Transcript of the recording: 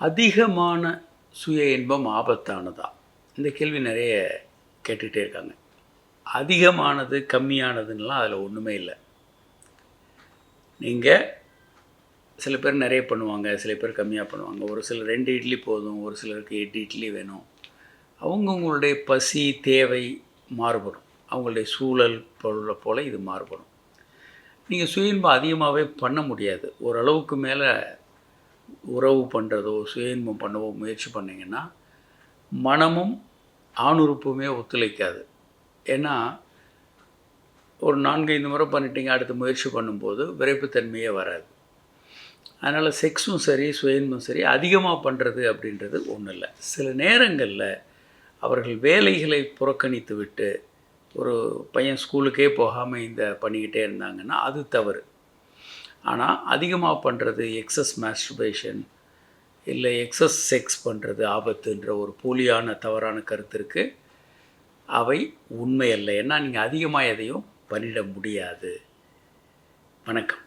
அதிகமான சுய இன்பம் ஆபத்தானதா? இந்த கேள்வி நிறைய கேட்டுகிட்டே இருக்காங்க. அதிகமானது, கம்மியானதுன்னெலாம் அதில் ஒன்றுமே இல்லை. நீங்கள் சில பேர் நிறைய பண்ணுவாங்க, சில பேர் கம்மியாக பண்ணுவாங்க. ஒரு சிலர் 2 இட்லி போதும், ஒரு சிலருக்கு 8 இட்லி வேணும். அவங்கவுங்களுடைய பசி, தேவை மாறுபடும். அவங்களுடைய சூழல் போல இது மாறுபடும். நீங்கள் சுய இன்பம் அதிகமாகவே பண்ண முடியாது. ஓரளவுக்கு மேலே உறவு பண்ணுறதோ, சுய இன்பம் பண்ணவோ முயற்சி பண்ணிங்கன்னா, மனமும் ஆணுறுப்புமே ஒத்துழைக்காது. ஏன்னா, ஒரு 4, 5 முறை பண்ணிட்டீங்க, அடுத்த முயற்சி பண்ணும்போது விரைப்புத்தன்மையே வராது. அதனால் செக்ஸும் சரி, சுய இன்பம் சரி, அதிகமாக பண்ணுறது அப்படின்றது ஒன்றும் இல்லை. சில நேரங்களில் அவர்கள் வேலைகளை புறக்கணித்து விட்டு, ஒரு பையன் ஸ்கூலுக்கே போகாமல் இந்த பண்ணிக்கிட்டே இருந்தாங்கன்னா, அது தவறு. ஆனால் அதிகமாக பண்ணுறது எக்ஸஸ் மாஸ்டர்பேஷன், இல்லை எக்ஸஸ் செக்ஸ் பண்ணுறது ஆபத்துன்ற ஒரு போலியான தவறான கருத்து இருக்குது. அவை உண்மை அல்ல. ஏன்னா நீங்கள் அதிகமாக எதையும் பண்ணிட முடியாது. வணக்கம்.